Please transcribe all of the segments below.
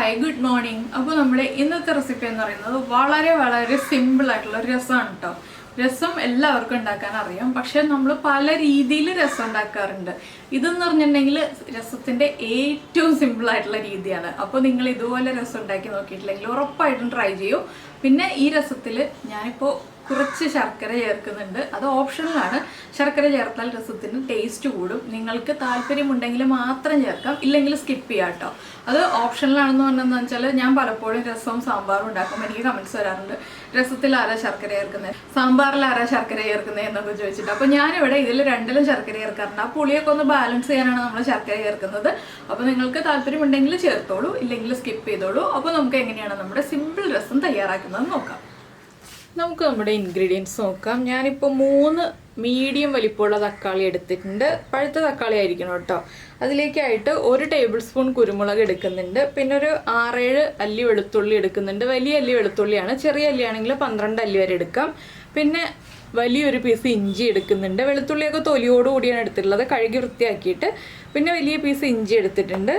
Hi good morning. അപ്പോൾ നമ്മുടെ ഇന്നത്തെ റെസിപ്പി എന്ന് പറയുന്നത് വളരെ സിമ്പിൾ ആയിട്ടുള്ള ഒരു രസമാണ് കേട്ടോ. രസം എല്ലാവർക്കും ഉണ്ടാക്കാൻ അറിയാം, പക്ഷെ നമ്മൾ പല രീതിയിൽ രസം ഉണ്ടാക്കാറുണ്ട്. ഇതെന്ന് പറഞ്ഞിട്ടുണ്ടെങ്കിൽ രസത്തിന്റെ ഏറ്റവും സിമ്പിൾ ആയിട്ടുള്ള രീതിയാണ്. അപ്പോൾ നിങ്ങൾ ഇതുപോലെ രസം ഉണ്ടാക്കി നോക്കിയിട്ടില്ലെങ്കിൽ ഉറപ്പായിട്ടും ട്രൈ ചെയ്യൂ. പിന്നെ ഈ രസത്തിൽ ഞാനിപ്പോൾ കുറച്ച് ശർക്കര ചേർക്കുന്നുണ്ട്. അത് ഓപ്ഷണലാണ്. ശർക്കര ചേർത്താൽ രസത്തിന് ടേസ്റ്റ് കൂടും. നിങ്ങൾക്ക് താല്പര്യമുണ്ടെങ്കിൽ മാത്രം ചേർക്കാം, ഇല്ലെങ്കിൽ സ്കിപ്പ് ചെയ്യാം കേട്ടോ. അത് ഓപ്ഷണലാണെന്ന് പറഞ്ഞതെന്ന് വെച്ചാൽ ഞാൻ പലപ്പോഴും രസവും സാമ്പാറും ഉണ്ടാക്കും. എനിക്ക് കമൻറ്റ്സ് വരാറുണ്ട്, രസത്തിൽ ആരാ ശർക്കര ചേർക്കുന്നത്, സാമ്പാറിൽ ആരാ ശർക്കര ചേർക്കുന്നത് എന്നൊക്കെ ചോദിച്ചിട്ട്. അപ്പോൾ ഞാനിവിടെ ഇതിൽ രണ്ടിലും ശർക്കര ചേർക്കാറുണ്ട്. ആ പുളിയൊക്കെ ഒന്ന് ബാലൻസ് ചെയ്യാനാണ് നമ്മൾ ശർക്കര ചേർക്കുന്നത്. അപ്പോൾ നിങ്ങൾക്ക് താല്പര്യമുണ്ടെങ്കിൽ ചേർത്തോളൂ, ഇല്ലെങ്കിൽ സ്കിപ്പ് ചെയ്തോളൂ. അപ്പോൾ നമുക്ക് എങ്ങനെയാണ് നമ്മുടെ സിമ്പിൾ രസം തയ്യാറാക്കുന്നത് നോക്കാം. നമുക്ക് നമ്മുടെ ഇൻഗ്രീഡിയൻസ് നോക്കാം. ഞാനിപ്പോൾ 3 മീഡിയം വലിപ്പമുള്ള തക്കാളി എടുത്തിട്ടുണ്ട്. പഴുത്ത തക്കാളി ആയിരിക്കണം കേട്ടോ. അതിലേക്കായിട്ട് 1 ടേബിൾ സ്പൂൺ കുരുമുളക് എടുക്കുന്നുണ്ട്. പിന്നെ ഒരു 6-7 അല്ലി വെളുത്തുള്ളി എടുക്കുന്നുണ്ട്. വലിയ അല്ലി വെളുത്തുള്ളിയാണ്. ചെറിയ അല്ലിയാണെങ്കിൽ 12 അല്ലി വരെ എടുക്കാം. പിന്നെ വലിയൊരു പീസ് ഇഞ്ചി എടുക്കുന്നുണ്ട്. വെളുത്തുള്ളിയൊക്കെ തൊലിയോടുകൂടിയാണ് എടുത്തിട്ടുള്ളത്, കഴുകി വൃത്തിയാക്കിയിട്ട്. പിന്നെ വലിയ പീസ് ഇഞ്ചി എടുത്തിട്ടുണ്ട്.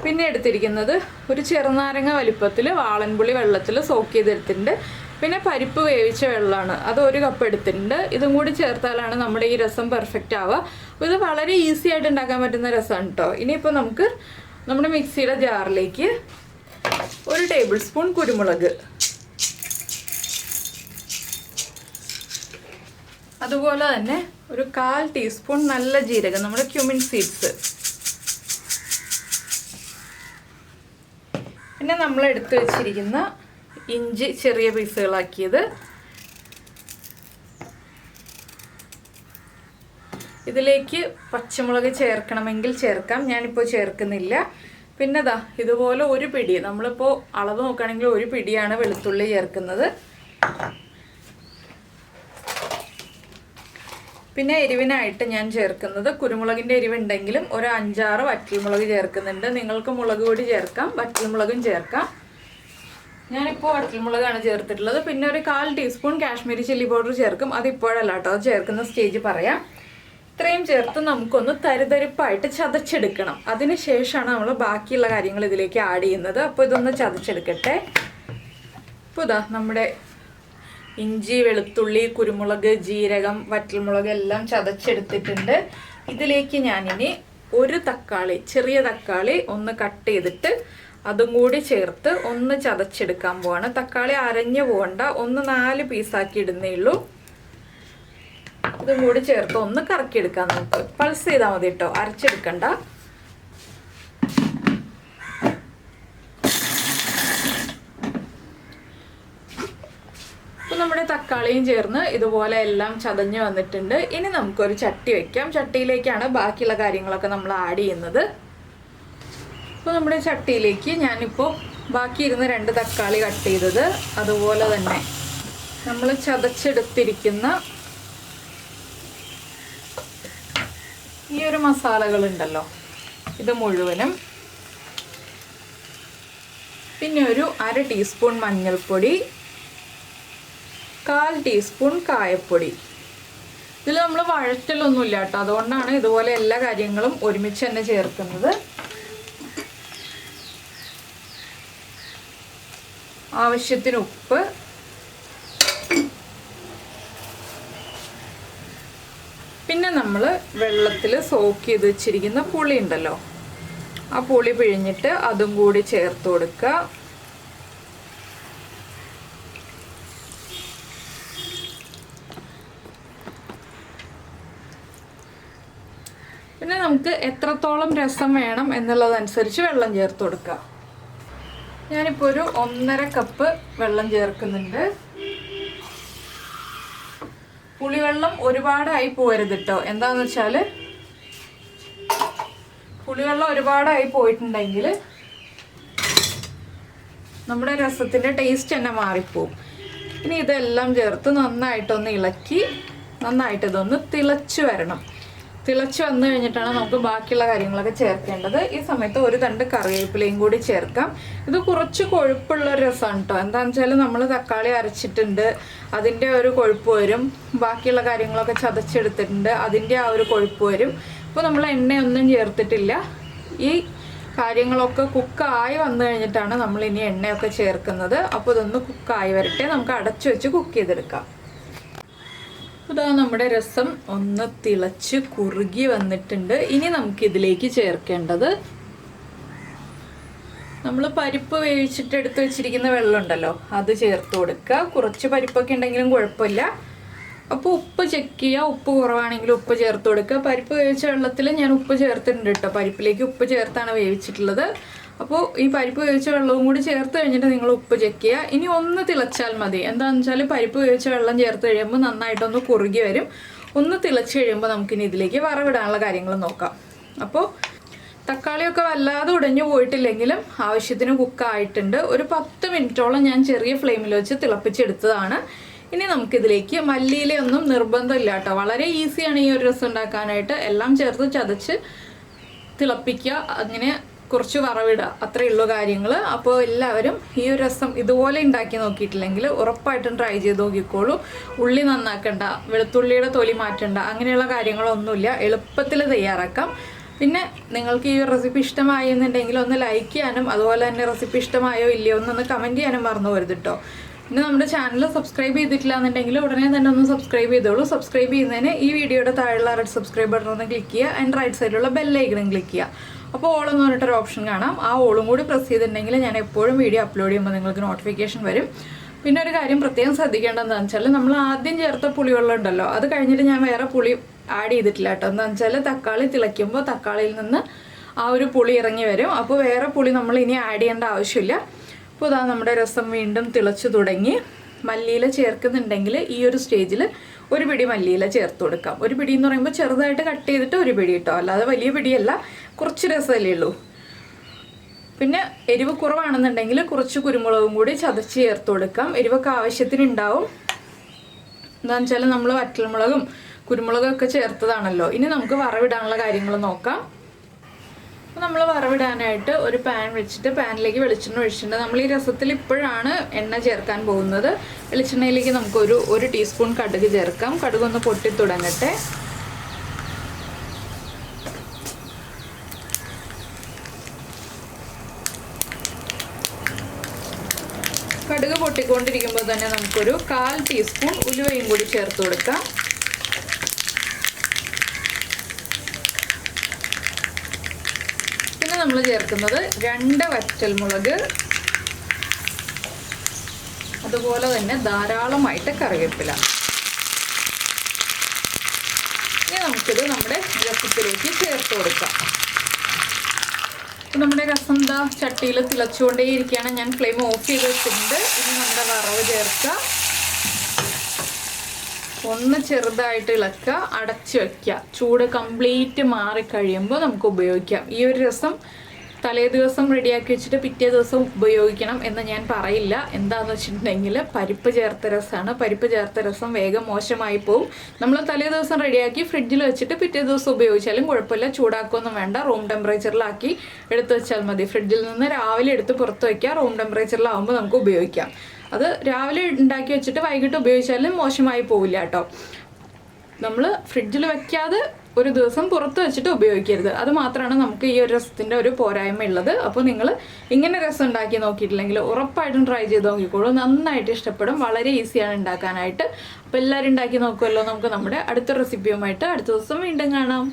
പിന്നെ എടുത്തിരിക്കുന്നത് ഒരു ചെറുനാരങ്ങ വലിപ്പത്തിൽ വാളൻപുളി വെള്ളത്തിൽ സോക്ക് ചെയ്തെടുത്തിട്ടുണ്ട്. പിന്നെ പരിപ്പ് വേവിച്ച വെള്ളമാണ്, അത് 1 കപ്പ് എടുത്തിട്ടുണ്ട്. ഇതും കൂടി ചേർത്താലാണ് നമ്മുടെ ഈ രസം പെർഫെക്റ്റ് ആവുക. അപ്പോൾ ഇത് വളരെ ഈസി ആയിട്ട് ഉണ്ടാക്കാൻ പറ്റുന്ന രസമാണ് കേട്ടോ. ഇനിയിപ്പോൾ നമുക്ക് നമ്മുടെ മിക്സിയുടെ ജാറിലേക്ക് 1 ടേബിൾ സ്പൂൺ കുരുമുളക്, അതുപോലെ തന്നെ ഒരു 1/4 ടീസ്പൂൺ നല്ല ജീരകം, നമ്മുടെ ക്യുമിൻ സീഡ്സ്, പിന്നെ നമ്മൾ എടുത്തു വെച്ചിരിക്കുന്ന ഇഞ്ചി ചെറിയ പീസുകളാക്കിയത്, ഇതിലേക്ക് പച്ചമുളക് ചേർക്കണമെങ്കിൽ ചേർക്കാം, ഞാനിപ്പോൾ ചേർക്കുന്നില്ല. പിന്നെ ദാ ഇതുപോലെ 1 പിടി, നമ്മളിപ്പോൾ അളവ് നോക്കുകയാണെങ്കിൽ 1 പിടിയാണ് വെളുത്തുള്ളി ചേർക്കുന്നത്. പിന്നെ എരിവിനായിട്ട് ഞാൻ ചേർക്കുന്നത്, കുരുമുളകിൻ്റെ എരിവുണ്ടെങ്കിലും ഒരു 5-6 വറ്റൽമുളക് ചേർക്കുന്നുണ്ട്. നിങ്ങൾക്ക് മുളക് പൊടി ചേർക്കാം, വറ്റൽമുളകും ചേർക്കാം. ഞാനിപ്പോൾ വറ്റൽമുളകാണ് ചേർത്തിട്ടുള്ളത്. പിന്നെ ഒരു 1/4 ടീസ്പൂൺ കാശ്മീരി ചില്ലി പൗഡർ ചേർക്കും. അതിപ്പോഴല്ല കേട്ടോ, അത് ചേർക്കുന്ന സ്റ്റേജ് പറയാം. ഇത്രയും ചേർത്ത് നമുക്കൊന്ന് തരിതരിപ്പായിട്ട് ചതച്ചെടുക്കണം. അതിന് ശേഷമാണ് നമ്മൾ ബാക്കിയുള്ള കാര്യങ്ങൾ ഇതിലേക്ക് ആഡ് ചെയ്യുന്നത്. അപ്പോൾ ഇതൊന്ന് ചതച്ചെടുക്കട്ടെ. ഇപ്പോൾ ഇതാ നമ്മുടെ ഇഞ്ചി, വെളുത്തുള്ളി, കുരുമുളക്, ജീരകം, വറ്റൽമുളക് എല്ലാം ചതച്ചെടുത്തിട്ടുണ്ട്. ഇതിലേക്ക് ഞാനിനി 1 തക്കാളി, ചെറിയ തക്കാളി ഒന്ന് കട്ട് ചെയ്തിട്ട് അതും കൂടി ചേർത്ത് ഒന്ന് ചതച്ചെടുക്കാൻ പോവാണ്. തക്കാളി അരഞ്ഞു പോകണ്ട, ഒന്ന് 4 പീസാക്കി ഇടുന്നേ ഉള്ളൂ. ഇതും കൂടി ചേർത്ത് ഒന്ന് കറക്കിയെടുക്കാം. നമുക്ക് പൾസ് ചെയ്താൽ മതി കേട്ടോ, അരച്ചെടുക്കണ്ട. അപ്പോൾ നമ്മുടെ തക്കാളിയും ചേർന്ന് ഇതുപോലെ എല്ലാം ചതഞ്ഞ് വന്നിട്ടുണ്ട്. ഇനി നമുക്കൊരു ചട്ടി വയ്ക്കാം. ചട്ടിയിലേക്കാണ് ബാക്കിയുള്ള കാര്യങ്ങളൊക്കെ നമ്മൾ ആഡ് ചെയ്യുന്നത്. അപ്പോൾ നമ്മുടെ ചട്ടിയിലേക്ക് ഞാനിപ്പോൾ ബാക്കി ഇരുന്ന 2 തക്കാളി കട്ട് ചെയ്തത്, അതുപോലെ തന്നെ നമ്മൾ ചതച്ചെടുത്തിരിക്കുന്ന ഈ ഒരു മസാലകളുണ്ടല്ലോ, ഇത് മുഴുവനും, പിന്നെ ഒരു 1/2 ടീസ്പൂൺ മഞ്ഞൾപ്പൊടി, 1/4 ടീസ്പൂൺ കായപ്പൊടി. ഇതിൽ നമ്മൾ വഴറ്റലൊന്നുമില്ല കേട്ടോ, അതുകൊണ്ടാണ് ഇതുപോലെ എല്ലാ കാര്യങ്ങളും ഒരുമിച്ച് തന്നെ ചേർക്കുന്നത്. ആവശ്യത്തിന് ഉപ്പ്, പിന്നെ നമ്മൾ വെള്ളത്തിൽ സോക്ക് ചെയ്ത് വെച്ചിരിക്കുന്ന പുളി ഉണ്ടല്ലോ, ആ പുളി പിഴിഞ്ഞിട്ട് അതും കൂടി ചേർത്ത് കൊടുക്കുക. പിന്നെ നമുക്ക് എത്രത്തോളം രസം വേണം എന്നുള്ളതനുസരിച്ച് വെള്ളം ചേർത്ത് കൊടുക്കുക. ഞാനിപ്പോൾ ഒരു 1.5 കപ്പ് വെള്ളം ചേർക്കുന്നുണ്ട്. പുളിവെള്ളം ഒരുപാടായി പോരുത് കേട്ടോ. എന്താണെന്ന് വെച്ചാൽ പുളിവെള്ളം ഒരുപാടായി പോയിട്ടുണ്ടെങ്കിൽ നമ്മുടെ രസത്തിൻ്റെ ടേസ്റ്റ് തന്നെ മാറിപ്പോവും. ഇനി ഇതെല്ലാം ചേർത്ത് നന്നായിട്ടൊന്ന് ഇളക്കി, നന്നായിട്ട് ഇതൊന്ന് തിളച്ച് വരണം. തിളച്ച് വന്നു കഴിഞ്ഞിട്ടാണ് നമുക്ക് ബാക്കിയുള്ള കാര്യങ്ങളൊക്കെ ചേർക്കേണ്ടത്. ഈ സമയത്ത് 1 തണ്ട് കറിവേപ്പിലയും കൂടി ചേർക്കാം. ഇത് കുറച്ച് കൊഴുപ്പുള്ള രസമാണ് കേട്ടോ. എന്താണെന്ന് വെച്ചാൽ നമ്മൾ തക്കാളി അരച്ചിട്ടുണ്ട്, അതിൻ്റെ ഒരു കൊഴുപ്പ് വരും. ബാക്കിയുള്ള കാര്യങ്ങളൊക്കെ ചതച്ചെടുത്തിട്ടുണ്ട്, അതിൻ്റെ ആ ഒരു കൊഴുപ്പ് വരും. ഇപ്പോൾ നമ്മൾ എണ്ണയൊന്നും ചേർത്തിട്ടില്ല. ഈ കാര്യങ്ങളൊക്കെ കുക്കായി വന്നു കഴിഞ്ഞിട്ടാണ് നമ്മൾ ഇനി എണ്ണയൊക്കെ ചേർക്കുന്നത്. അപ്പോൾ ഇതൊന്ന് കുക്കായി വരട്ടെ, നമുക്ക് അടച്ചു വെച്ച് കുക്ക് ചെയ്തെടുക്കാം. ഇതാ നമ്മുടെ രസം ഒന്ന് തിളച്ച് കുറുകി വന്നിട്ടുണ്ട്. ഇനി നമുക്ക് ഇതിലേക്ക് ചേർക്കേണ്ടത് നമ്മൾ പരിപ്പ് വേവിച്ചിട്ട് എടുത്ത് വെച്ചിരിക്കുന്ന വെള്ളം ഉണ്ടല്ലോ, അത് ചേർത്ത് കൊടുക്കുക. കുറച്ച് പരിപ്പൊക്കെ ഉണ്ടെങ്കിലും കുഴപ്പമില്ല. അപ്പോൾ ഉപ്പ് ചെക്ക് ചെയ്യുക, ഉപ്പ് കുറവാണെങ്കിൽ ഉപ്പ് ചേർത്ത് കൊടുക്കുക. പരിപ്പ് വേവിച്ച വെള്ളത്തിൽ ഞാൻ ഉപ്പ് ചേർത്തിട്ടുണ്ട് കേട്ടോ, പരിപ്പിലേക്ക് ഉപ്പ് ചേർത്താണ് വേവിച്ചിട്ടുള്ളത്. അപ്പോൾ ഈ പരിപ്പ് വേവിച്ച വെള്ളവും കൂടി ചേർത്ത് കഴിഞ്ഞിട്ട് നിങ്ങൾ ഉപ്പ് ചെക്ക് ചെയ്യുക. ഇനി ഒന്ന് തിളച്ചാൽ മതി. എന്താണെന്ന് വെച്ചാൽ പരിപ്പ് വേവിച്ച വെള്ളം ചേർത്ത് കഴിയുമ്പോൾ നന്നായിട്ടൊന്ന് കുറുകി വരും. ഒന്ന് തിളച്ച് കഴിയുമ്പോൾ നമുക്കിനി ഇതിലേക്ക് വറവിടാനുള്ള കാര്യങ്ങൾ നോക്കാം. അപ്പോൾ തക്കാളിയൊക്കെ വല്ലാതെ ഉടഞ്ഞു പോയിട്ടില്ലെങ്കിലും ആവശ്യത്തിന് കുക്കായിട്ടുണ്ട്. ഒരു 10 മിനിറ്റോളം ഞാൻ ചെറിയ ഫ്ലെയിമിൽ വെച്ച് തിളപ്പിച്ചെടുത്തതാണ്. ഇനി നമുക്കിതിലേക്ക് മല്ലിയിലയൊന്നും നിർബന്ധമില്ല കേട്ടോ, വളരെ ഈസിയാണ് ഈ ഒരു രസം ഉണ്ടാക്കാനായിട്ട്. എല്ലാം ചേർത്ത് ചതച്ച് തിളപ്പിക്കുക, അങ്ങനെ കുറച്ച് വറവിടുക, അത്രയേ ഉള്ളൂ കാര്യങ്ങൾ. അപ്പോൾ എല്ലാവരും ഈ ഒരു രസം ഇതുപോലെ ഉണ്ടാക്കി നോക്കിയിട്ടില്ലെങ്കിൽ ഉറപ്പായിട്ടും ട്രൈ ചെയ്ത് നോക്കിക്കോളൂ. ഉള്ളി നന്നാക്കണ്ട, വെളുത്തുള്ളിയുടെ തൊലി മാറ്റണ്ട, അങ്ങനെയുള്ള കാര്യങ്ങളൊന്നുമില്ല, എളുപ്പത്തിൽ തയ്യാറാക്കാം. പിന്നെ നിങ്ങൾക്ക് ഈ റെസിപ്പി ഇഷ്ടമായി എന്നുണ്ടെങ്കിൽ ഒന്ന് ലൈക്ക് ചെയ്യാനും അതുപോലെ തന്നെ റെസിപ്പി ഇഷ്ടമായോ ഇല്ലയോ എന്നൊന്ന് കമൻറ്റ് ചെയ്യാനും മറന്നു പോരുത് കേട്ടോ. പിന്നെ നമ്മുടെ ചാനൽ സബ്സ്ക്രൈബ് ചെയ്തിട്ടില്ല എന്നുണ്ടെങ്കിൽ ഉടനെ തന്നെ ഒന്ന് സബ്സ്ക്രൈബ് ചെയ്തോളൂ. സബ്സ്ക്രൈബ് ചെയ്യുന്നതിന് ഈ വീഡിയോയുടെ താഴെയുള്ള റെഡ് സബ്സ്ക്രൈബ് ബട്ടൺ ഒന്ന് ക്ലിക്ക് ചെയ്യുക, ആൻഡ് റൈറ്റ് സൈഡിലുള്ള ബെല്ലൈക്കണും ക്ലിക്ക് ചെയ്യുക. അപ്പോൾ ഓൾ എന്ന് പറഞ്ഞിട്ടൊരു ഓപ്ഷൻ കാണാം, ആ ഓളും കൂടി പ്രസ് ചെയ്തിട്ടുണ്ടെങ്കിൽ ഞാൻ എപ്പോഴും വീഡിയോ അപ്ലോഡ് ചെയ്യുമ്പോൾ നിങ്ങൾക്ക് നോട്ടിഫിക്കേഷൻ വരും. പിന്നെ ഒരു കാര്യം പ്രത്യേകം ശ്രദ്ധിക്കേണ്ടതെന്ന് വെച്ചാൽ നമ്മൾ ആദ്യം ചേർത്ത പുളിവെള്ളം ഉണ്ടല്ലോ, അത് കഴിഞ്ഞിട്ട് ഞാൻ വേറെ പുളി ആഡ് ചെയ്തിട്ടില്ല കേട്ടോ. എന്താണെന്ന് വെച്ചാൽ തക്കാളി തിളയ്ക്കുമ്പോൾ തക്കാളിയിൽ നിന്ന് ആ ഒരു പുളി ഇറങ്ങി വരും. അപ്പോൾ വേറെ പുളി നമ്മൾ ഇനി ആഡ് ചെയ്യേണ്ട ആവശ്യമില്ല. അപ്പോൾ ഇതാ നമ്മുടെ രസം വീണ്ടും തിളച്ചു തുടങ്ങി. മല്ലിയില ചേർക്കുന്നുണ്ടെങ്കിൽ ഈ ഒരു സ്റ്റേജിൽ ഒരു പിടി മല്ലിയില ചേർത്ത് കൊടുക്കാം. ഒരു പിടി എന്ന് പറയുമ്പോൾ ചെറുതായിട്ട് കട്ട് ചെയ്തിട്ട് ഒരു പിടി കേട്ടോ, അല്ലാതെ വലിയ പിടിയല്ല, കുറച്ച് രസമല്ലേ ഉള്ളൂ. പിന്നെ എരിവ് കുറവാണെന്നുണ്ടെങ്കിൽ കുറച്ച് കുരുമുളകും കൂടി ചതച്ച് ചേർത്ത് കൊടുക്കാം. എരിവൊക്കെ ആവശ്യത്തിന് ഉണ്ടാവും. എന്താണെന്ന് വെച്ചാൽ നമ്മൾ വറ്റൽമുളകും കുരുമുളകൊക്കെ ചേർത്തതാണല്ലോ. ഇനി നമുക്ക് വറവിടാനുള്ള കാര്യങ്ങൾ നോക്കാം. നമ്മൾ വറവിടാനായിട്ട് ഒരു പാൻ വെച്ചിട്ട് പാനിലേക്ക് വെളിച്ചെണ്ണ ഒഴിച്ചിട്ടുണ്ട്. നമ്മൾ ഈ രസത്തിൽ ഇപ്പോഴാണ് എണ്ണ ചേർക്കാൻ പോകുന്നത്. വെളിച്ചെണ്ണയിലേക്ക് നമുക്ക് ഒരു ടീസ്പൂൺ കടുക് ചേർക്കാം. കടുകൊന്ന് പൊട്ടി തുടങ്ങട്ടെ. കടുക് പൊട്ടിക്കൊണ്ടിരിക്കുമ്പോൾ തന്നെ നമുക്കൊരു 1/4 ടീസ്പൂൺ ഉലുവയും കൂടി ചേർത്ത് കൊടുക്കാം. പിന്നെ നമ്മൾ ചേർക്കുന്നത് 2 വറ്റൽമുളക്, അതുപോലെ തന്നെ ധാരാളമായിട്ട് കറിവേപ്പില. ഇനി നമുക്കിത് നമ്മുടെ രസത്തിലേക്ക് ചേർത്ത് കൊടുക്കാം. നമ്മുടെ രസം ദാ ചട്ടിയിൽ തിളച്ചുകൊണ്ടേയിരിക്കുകയാണ്. ഞാൻ ഫ്ലെയിം ഓഫ് ചെയ്ത് വെച്ചിട്ടുണ്ട്. ഇനി നമ്മുടെ വറവ് ചേർക്കുക, ഒന്ന് ചെറുതായിട്ട് ഇളക്കുക, അടച്ച് വയ്ക്കുക. ചൂട് കംപ്ലീറ്റ് മാറിക്കഴിയുമ്പോൾ നമുക്ക് ഉപയോഗിക്കാം. ഈ ഒരു രസം തലേ ദിവസം റെഡിയാക്കി വെച്ചിട്ട് പിറ്റേ ദിവസം ഉപയോഗിക്കണം എന്ന് ഞാൻ പറയില്ല. എന്താണെന്ന് വെച്ചിട്ടുണ്ടെങ്കിൽ പരിപ്പ് ചേർത്ത രസമാണ്. പരിപ്പ് ചേർത്ത രസം വേഗം മോശമായി പോവും. നമ്മൾ തലേ ദിവസം റെഡിയാക്കി ഫ്രിഡ്ജിൽ വെച്ചിട്ട് പിറ്റേ ദിവസം ഉപയോഗിച്ചാലും കുഴപ്പമില്ല. ചൂടാക്കൊന്നും വേണ്ട, റൂം ടെമ്പറേച്ചറിലാക്കി എടുത്ത് വെച്ചാൽ മതി. ഫ്രിഡ്ജിൽ നിന്ന് രാവിലെ എടുത്ത് പുറത്ത് വയ്ക്കുക, റൂം ടെമ്പറേച്ചറിലാവുമ്പോൾ നമുക്ക് ഉപയോഗിക്കാം. അത് രാവിലെ ഉണ്ടാക്കി വെച്ചിട്ട് വൈകിട്ട് ഉപയോഗിച്ചാലും മോശമായി പോവില്ല കേട്ടോ. നമ്മൾ ഫ്രിഡ്ജിൽ വെക്കാതെ ഒരു ദിവസം പുറത്ത് വെച്ചിട്ട് ഉപയോഗിക്കരുത്. അത് മാത്രമാണ് നമുക്ക് ഈ ഒരു രസത്തിൻ്റെ ഒരു പോരായ്മ ഉള്ളത്. അപ്പോൾ നിങ്ങൾ ഇങ്ങനെ രസം ഉണ്ടാക്കി നോക്കിയിട്ടില്ലെങ്കിൽ ഉറപ്പായിട്ടും ട്രൈ ചെയ്ത് നോക്കിക്കോളൂ, നന്നായിട്ട് ഇഷ്ടപ്പെടും. വളരെ ഈസിയാണ് ഉണ്ടാക്കാനായിട്ട്. അപ്പോൾ എല്ലാവരും ഉണ്ടാക്കി നോക്കുമല്ലോ. നമുക്ക് നമ്മുടെ അടുത്ത റെസിപ്പിയുമായിട്ട് അടുത്ത ദിവസം വീണ്ടും കാണാം.